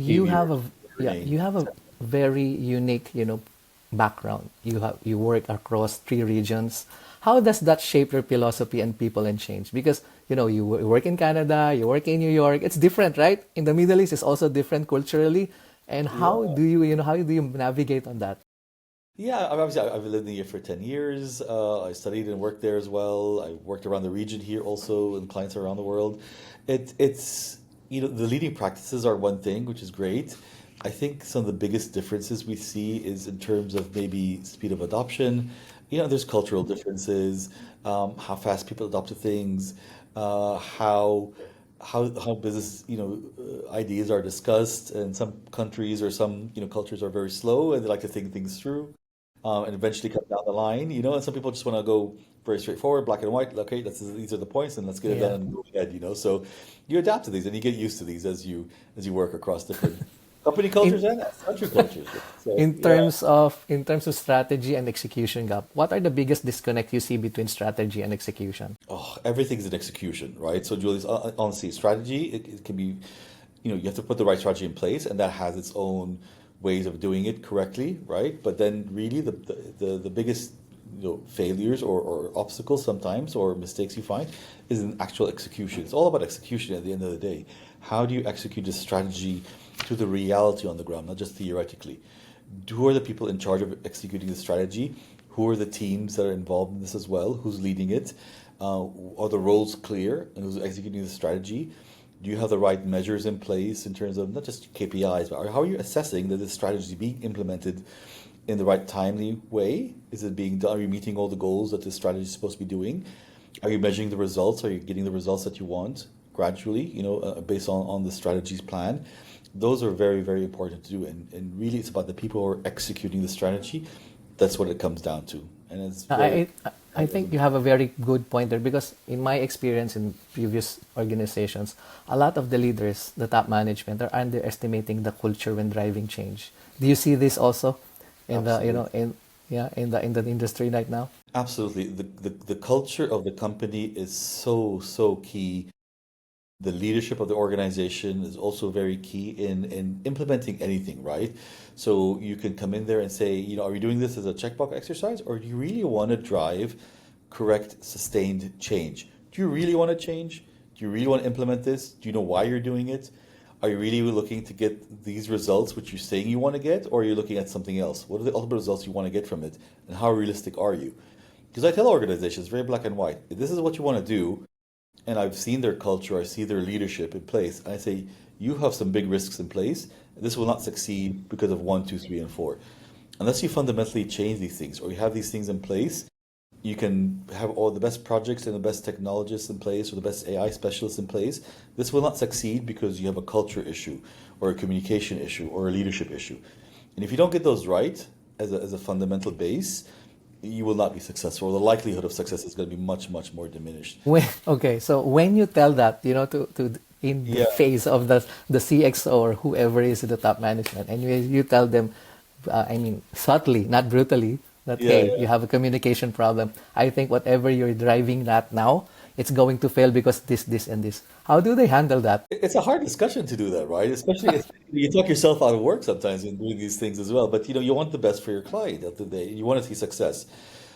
you have behavior, a yeah, learning. you have a very unique, background. You work across three regions. How does that shape your philosophy and people and change? Because you work in Canada, you work in New York. It's different, right? In the Middle East, it's also different culturally. And how Yeah. do you navigate on that? Yeah, I've lived in here for 10 years. I studied and worked there as well. I worked around the region here also and clients around the world. It's, the leading practices are one thing, which is great. I think some of the biggest differences we see is in terms of maybe speed of adoption. There's cultural differences, how fast people adopt to things, how business ideas are discussed. And some countries or some cultures are very slow and they like to think things through and eventually come down the line, and some people just want to go very straightforward, black and white. Okay, these are the points, and let's get it done Yeah. and move ahead. So you adapt to these and you get used to these as you work across different company In cultures and country cultures. So in yeah, terms of strategy and execution gap, what are the biggest disconnect you see between strategy and execution? everything's an execution, right? So Julius, honestly, strategy it can be, you have to put the right strategy in place, and that has its own ways of doing it correctly, right? But then really the biggest failures or obstacles sometimes or mistakes you find is in actual execution. It's all about execution at the end of the day. How do you execute the strategy to the reality on the ground, not just theoretically? Who are the people in charge of executing the strategy? Who are the teams that are involved in this as well? Who's leading it? Are the roles clear and who's executing the strategy? Do you have the right measures in place in terms of not just KPIs, but how are you assessing that this strategy is being implemented in the right timely way? Is it being done? Are you meeting all the goals that this strategy is supposed to be doing? Are you measuring the results? Are you getting the results that you want gradually, based on the strategy's plan? Those are very, very important to do. And really, it's about the people who are executing the strategy. That's what it comes down to. And it's very, I I I think you have a very good point there because in my experience in previous organizations, a lot of the leaders, the top management, are underestimating the culture when driving change. Do you see this also in the you know absolutely. in yeah in the industry right now? Absolutely. The culture of the company is so, so key. The leadership of the organization is also very key in implementing anything, right? So you can come in there and say, are we doing this as a checkbox exercise, or do you really want to drive correct, sustained change? Do you really want to change? Do you really want to implement this? Do you know why you're doing it? Are you really looking to get these results, which you're saying you want to get, or are you looking at something else? What are the ultimate results you want to get from it, and how realistic are you? Because I tell organizations, very black and white, if this is what you want to do, and I've seen their culture, I see their leadership in place, and I say, you have some big risks in place. This will not succeed because of one, two, three, and four. Unless you fundamentally change these things or you have these things in place, you can have all the best projects and the best technologists in place or the best AI specialists in place. This will not succeed because you have a culture issue or a communication issue or a leadership issue. And if you don't get those right as a fundamental base, you will not be successful. The likelihood of success is going to be much, much more diminished. Okay, so when you tell that, to in the Yeah, face of the CXO or whoever is the top management, and you tell them, I mean, subtly, not brutally, that yeah, hey, yeah. you have a communication problem. I think whatever you're driving at now, it's going to fail because this, and this. How do they handle that? It's a hard discussion to do that, right? Especially if you talk yourself out of work sometimes in doing these things as well. But you want the best for your client at the end of the day. You want to see success.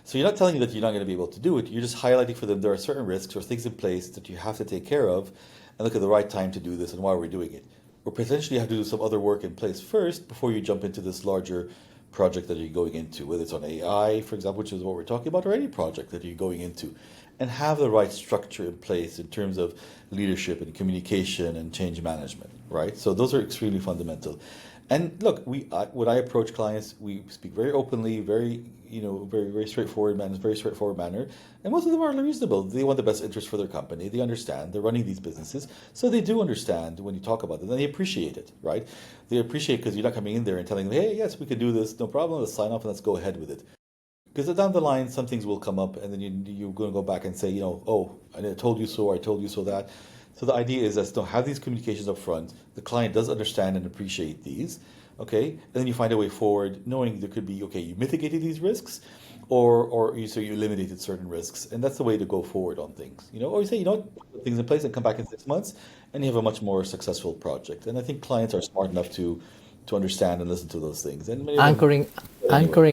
So you're not telling you that you're not going to be able to do it. You're just highlighting for them there are certain risks or things in place that you have to take care of and look at the right time to do this and why we're doing it. Or potentially you have to do some other work in place first before you jump into this larger project that you're going into, whether it's on AI, for example, which is what we're talking about, or any project that you're going into, and have the right structure in place in terms of leadership and communication and change management, right? So those are extremely fundamental. And look, when I approach clients, we speak very openly, very, very, very straightforward manner, very straightforward manner. And most of them are reasonable. They want the best interest for their company. They understand. They're running these businesses. So they do understand when you talk about it. And they appreciate it, right? They appreciate because you're not coming in there and telling them, hey, yes, we can do this. No problem. Let's sign off and let's go ahead with it. Because down the line, some things will come up, and then you're going to go back and say, oh, I told you so, or I told you so that. So the idea is that to have these communications up front, the client does understand and appreciate these, okay? And then you find a way forward, knowing there could be, okay, you mitigated these risks, so you eliminated certain risks, and that's the way to go forward on things, or you say, put things in place and come back in 6 months, and you have a much more successful project. And I think clients are smart enough to understand and listen to those things. And many of them Anchoring anyway. anchoring